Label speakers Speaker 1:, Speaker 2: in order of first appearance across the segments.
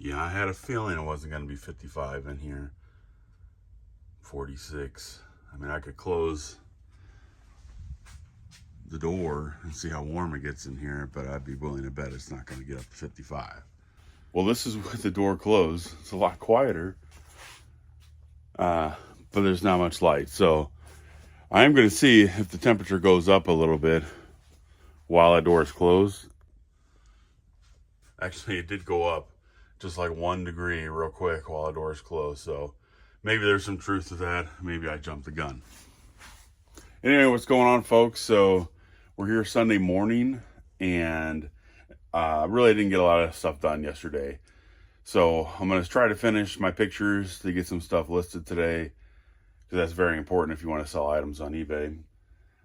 Speaker 1: Yeah, I had a feeling it wasn't going to be 55 in here. 46. I mean, I could close the door and see how warm it gets in here, but I'd be willing to bet it's not going to get up to 55. Well, this is with the door closed. It's a lot quieter, but there's not much light. So I am going to see if the temperature goes up a little bit while the door is closed. Actually, it did go up just like 1 degree real quick while the door is closed. So maybe there's some truth to that. Maybe I jumped the gun. Anyway, what's going on, folks? So we're here Sunday morning, and really didn't get a lot of stuff done yesterday. So I'm going to try to finish my pictures to get some stuff listed today, because that's very important if you want to sell items on eBay.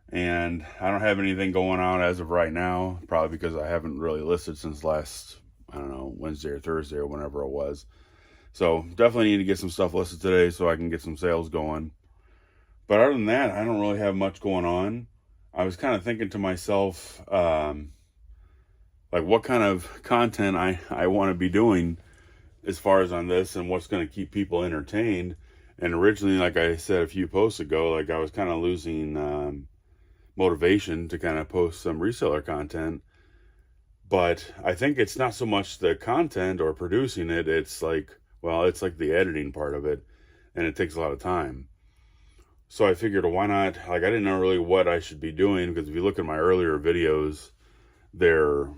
Speaker 1: And I don't have anything going on as of right now, probably because I haven't really listed since last, I don't know, Wednesday or Thursday or whenever it was. So definitely need to get some stuff listed today so I can get some sales going. But other than that, I don't really have much going on. I was kind of thinking to myself, like what kind of content I want to be doing as far as on this, and what's going to keep people entertained. And originally, like I said a few posts ago, like I was kind of losing motivation to kind of post some reseller content. But I think it's not so much the content or producing it. It's like, well, it's like the editing part of it, and it takes a lot of time. So I figured, why not? Like, I didn't know really what I should be doing, because if you look at my earlier videos, they're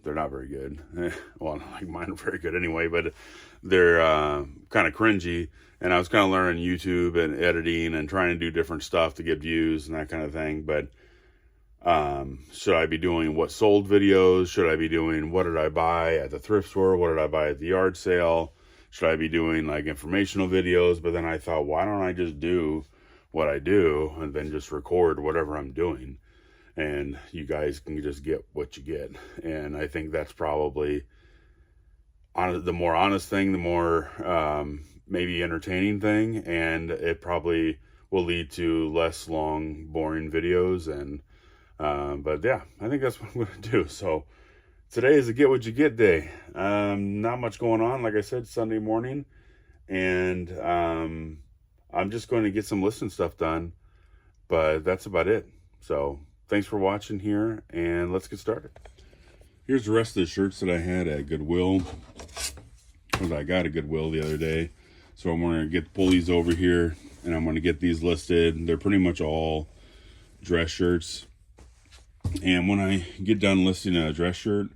Speaker 1: they're not very good. Well, like mine are very good anyway, but they're kind of cringy. And I was kind of learning YouTube and editing and trying to do different stuff to get views and that kind of thing. But should I be doing what sold videos? Should I be doing what did I buy at the thrift store? What did I buy at the yard sale? Should I be doing like informational videos? But then I thought, why don't I just do what I do and then just record whatever I'm doing, and you guys can just get what you get. And I think that's probably the more honest thing, the more maybe entertaining thing, and it probably will lead to less long, boring videos. And but yeah, I think that's what I'm going to do. So today is a get what you get day. Not much going on, like I said, Sunday morning, and I'm just going to get some listing stuff done, but that's about it. So thanks for watching here, and let's get started. Here's the rest of the shirts that I had at Goodwill, because I got a Goodwill the other day. So I'm going to pull these over here, and I'm going to get these listed. They're pretty much all dress shirts. And when I get done listing a dress shirt,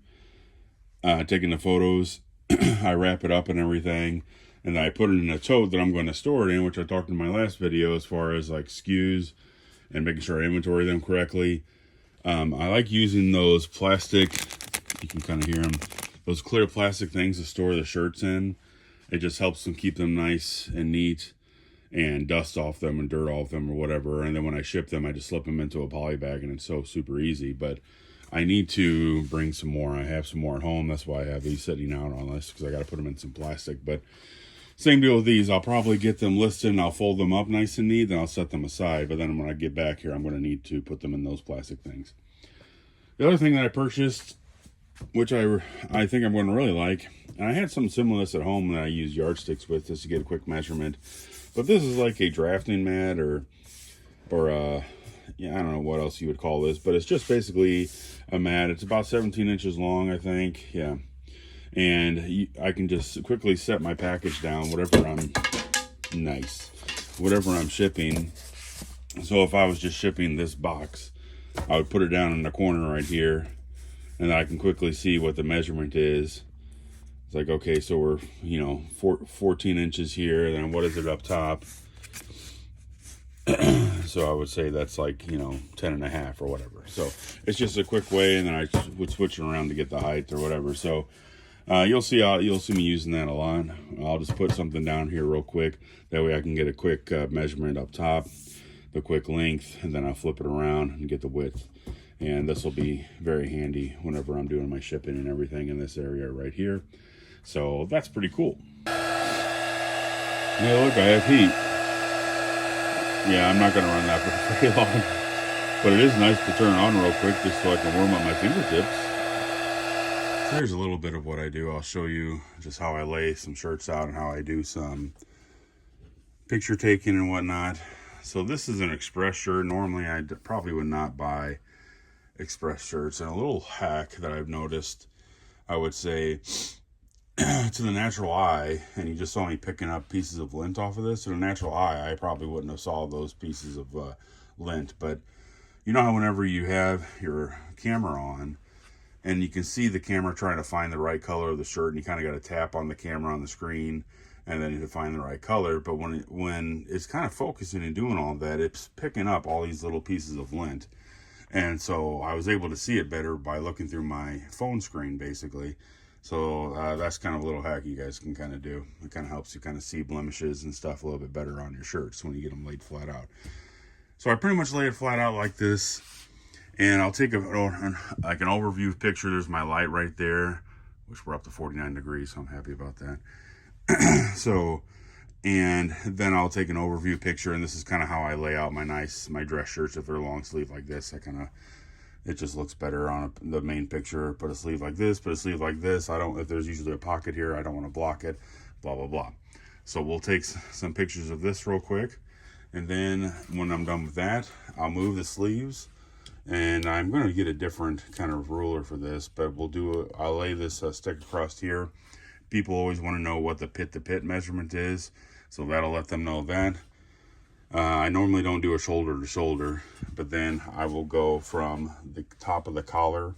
Speaker 1: taking the photos, I wrap it up and everything, and I put it in a tote that I'm going to store it in, which I talked in my last video as far as like SKUs and making sure I inventory them correctly. I like using those plastic, you can kind of hear them, those clear plastic things to store the shirts in. It just helps them keep them nice and neat, and dust off them and dirt off them or whatever. And then when I ship them, I just slip them into a poly bag, and it's so super easy. But I need to bring some more. I have some more at home. That's why I have these sitting out on this, because I got to put them in some plastic. But same deal with these. I'll probably get them listed, and I'll fold them up nice and neat, then I'll set them aside. But then when I get back here, I'm going to need to put them in those plastic things. The other thing that I purchased, which I think I'm going to really like, and I had something similar to this at home that I use yardsticks with just to get a quick measurement. But this is like a drafting mat, or yeah, I don't know what else you would call this, but it's just basically a mat. It's about 17 inches long, I think. Yeah. And I can just quickly set my package down, whatever I'm shipping. So if I was just shipping this box, I would put it down in the corner right here, and I can quickly see what the measurement is. It's like, okay, so we're 14 inches here, then what is it up top? So I would say that's like 10 and a half or whatever. So it's just a quick way, and then I would switch it around to get the height or whatever. So you'll see me using that a lot. I'll just put something down here real quick, that way I can get a quick measurement up top, the quick length, and then I'll flip it around and get the width. And this will be very handy whenever I'm doing my shipping and everything in this area right here. So that's pretty cool. Yeah, look, I have heat. Yeah, I'm not going to run that for very long. But it is nice to turn on real quick just so I can warm up my fingertips. So here's a little bit of what I do. I'll show you just how I lay some shirts out and how I do some picture taking and whatnot. So this is an Express shirt. Normally I probably would not buy Express shirts. And a little hack that I've noticed, I would say, to the natural eye, and you just saw me picking up pieces of lint off of this, to the natural eye, I probably wouldn't have saw those pieces of lint. But you know how whenever you have your camera on, and you can see the camera trying to find the right color of the shirt, and you kind of got to tap on the camera on the screen, and then to find the right color. But when it's kind of focusing and doing all that, it's picking up all these little pieces of lint. And so I was able to see it better by looking through my phone screen, basically. So that's kind of a little hack you guys can kind of do. It kind of helps you kind of see blemishes and stuff a little bit better on your shirts when you get them laid flat out. So I pretty much lay it flat out like this. And I'll take like an overview picture. There's my light right there, which we're up to 49 degrees, so I'm happy about that. So, and then I'll take an overview picture, and this is kind of how I lay out my dress shirts. If they're long sleeve like this, it just looks better on the main picture. Put a sleeve like this, put a sleeve like this. If there's usually a pocket here, I don't want to block it, blah, blah, blah. So we'll take some pictures of this real quick. And then when I'm done with that, I'll move the sleeves. And I'm going to get a different kind of ruler for this, but I'll lay this stick across here. People always want to know what the pit-to-pit measurement is, so that'll let them know that. I normally don't do a shoulder to shoulder, but then I will go from the top of the collar,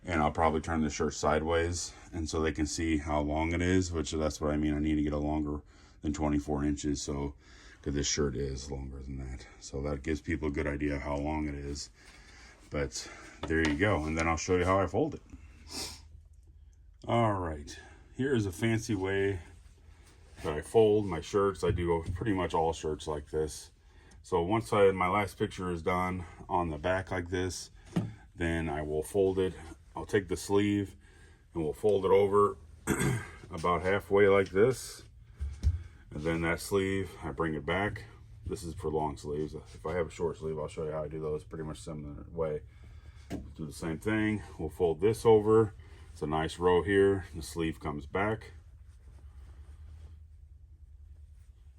Speaker 1: and I'll probably turn the shirt sideways, and so they can see how long it is, which that's what I mean. I need to get a longer than 24 inches, so because this shirt is longer than that. So that gives people a good idea of how long it is. But there you go, and then I'll show you how I fold it. All right, here is a fancy way that I fold my shirts. I do pretty much all shirts like this. So once my last picture is done on the back like this, then I will fold it. I'll take the sleeve and we'll fold it over about halfway like this. And then that sleeve, I bring it back. This is for long sleeves. If I have a short sleeve, I'll show you how I do those pretty much similar way. Do the same thing. We'll fold this over. It's a nice row here. The sleeve comes back.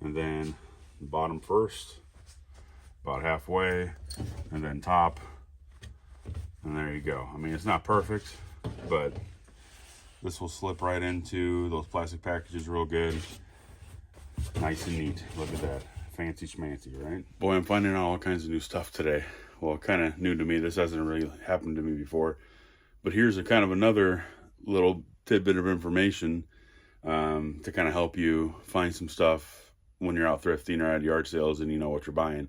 Speaker 1: And then the bottom first, about halfway, and then top. And there you go. I mean, it's not perfect, but this will slip right into those plastic packages real good. Nice and neat. Look at that. Fancy schmancy, right? Boy, I'm finding out all kinds of new stuff today. Well, kind of new to me. This hasn't really happened to me before. But here's a kind of another little tidbit of information to kind of help you find some stuff when you're out thrifting or at yard sales and you know what you're buying.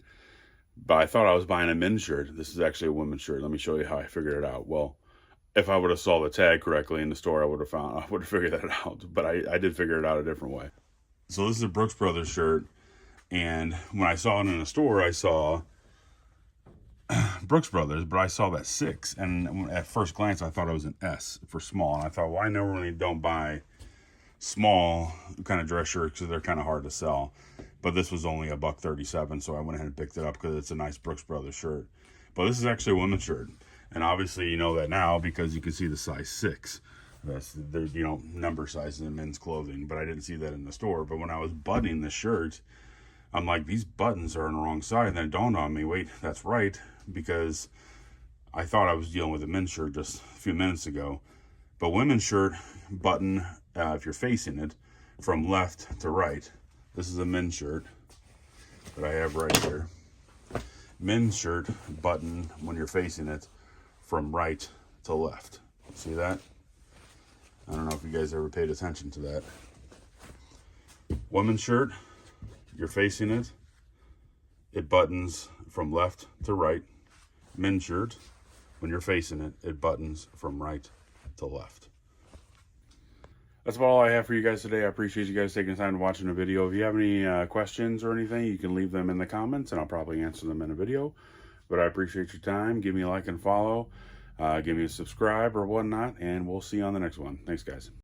Speaker 1: But I thought I was buying a men's shirt. This is actually a women's shirt. Let me show you how I figured it out. Well, if I would have saw the tag correctly in the store, I would have figured that out. But I did figure it out a different way. So this is a Brooks Brothers shirt. And when I saw it in the store, I saw Brooks Brothers, but I saw that 6. And at first glance, I thought it was an S for small. And I thought, well, I normally don't buy small kind of dress shirts because they're kind of hard to sell. But this was only $1.37, so I went ahead and picked it up because it's a nice Brooks Brothers shirt. But this is actually a women's shirt. And obviously you know that now because you can see the size 6. There's, number sizes in men's clothing. But I didn't see that in the store. But when I was buttoning the shirt, I'm like, these buttons are on the wrong side. And then it dawned on me, wait, that's right. Because I thought I was dealing with a men's shirt just a few minutes ago. But women's shirt button, if you're facing it, from left to right. This is a men's shirt that I have right here. Men's shirt button when you're facing it from right to left. See that? I don't know if you guys ever paid attention to that. Women's shirt, you're facing it, it buttons from left to right. Men's shirt, when you're facing it, it buttons from right to left. That's about all I have for you guys today. I appreciate you guys taking the time to watching the video. If you have any questions or anything, you can leave them in the comments and I'll probably answer them in a video. But I appreciate your time. Give me a like and follow. Give me a subscribe or whatnot, and we'll see you on the next one. Thanks, guys.